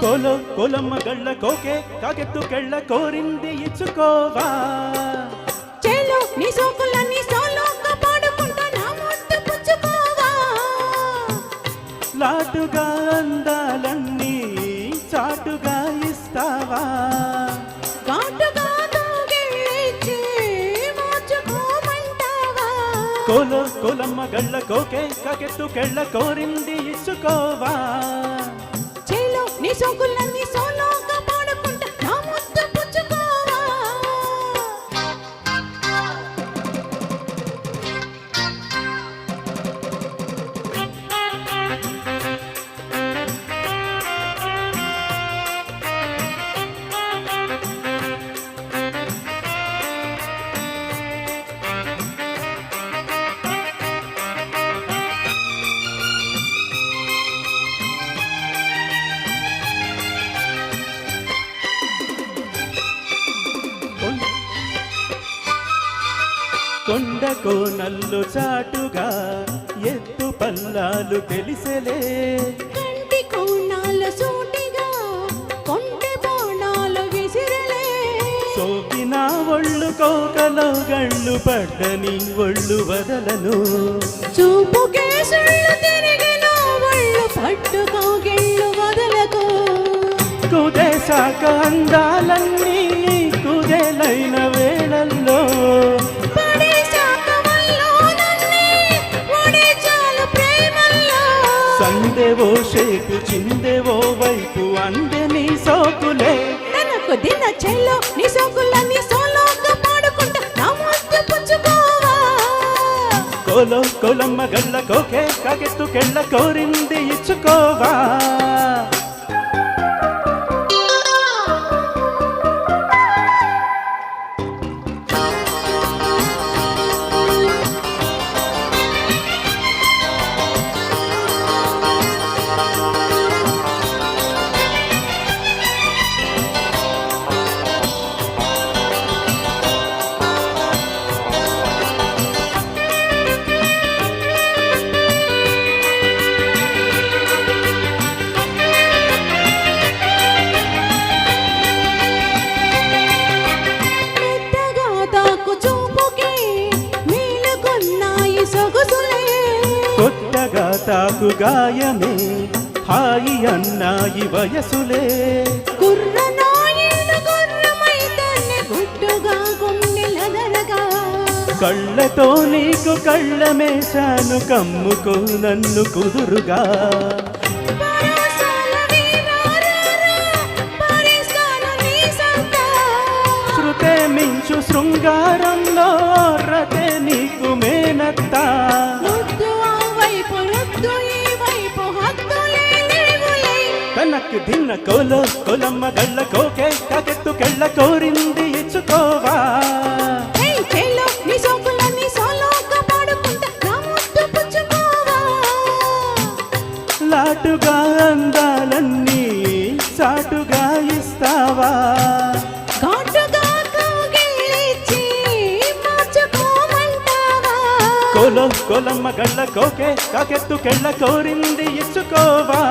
కొలమ్మ గళ్ళ కోకే కాకెత్తు కెళ్ళ కోరింది ఇచ్చుకోవా చేలో నీ సోకులన్నీ సోలోగా పాడుకుంటా నా ముద్దు పుచ్చుకోవా లాటుగా అందాలన్నీ చాటుగా ఇస్తావా ఘాటుగా దూగిళ్ళిచ్చి మార్చుకోమంటావా కొలమ్మ గళ్ళ కోకే కాకెత్తు కెళ్ళ కోరింది ఇచ్చుకోవా నీ సోకులన్నీ సోలోగా పాడుకుంటా నా ముద్దు పుచ్చుకోవా కొండ కోనల్లు చాటుగా ఎత్తు పల్లాలు తెలిసెలే కంటి కోణాలు సూటిగా కొంటె బాణాలు విసిరలే సోకిన ఒళ్ళు కోకలో గళ్ళు పడ్డని ఒళ్ళు వదలను చూపుకే సుళ్ళు తిరిగిన ఒళ్ళు పట్టుకో గిళ్ళు వదలకు కుదేశాక అందాలన్నీ కుదేలైన వేళల్లో సందెవో షేపు చిందెవో వైపు అందే నీ సోకులే తనకు దిన చెల్లో నీ సోకులన్నీ సోలోగా పాడుకుంటా నా ముద్దు పుచ్చుకోవా కొలమ్మ గళ్ళ కోకే కాకెత్తు కెళ్ళ కోరింది ఇచ్చుకోవా కొత్తగా తాకు గాయమే హాయి అన్నాయి వయసులే కుర్రనాయిలు గుర్రమైతేనే గుట్టుగా గుండెలదరగా కళ్ళతో నీకు కళ్ళమేశాను కమ్ముకో నన్ను కుదురుగా శృతే మించు శృంగారంలో రతే నీకు మేనత్తా తనకు దిన్న కొలమ్మ గళ్ళ కోకే కాకెత్తు కెళ్ళ కోరింది ఇచ్చుకోవా లాటుగా అందాలన్నీ చాటుగా ఇస్తావా కొలమ్మ గళ్ళ కోకే కాకెత్తు కెళ్ళ కోరింది ఇచ్చుకోవా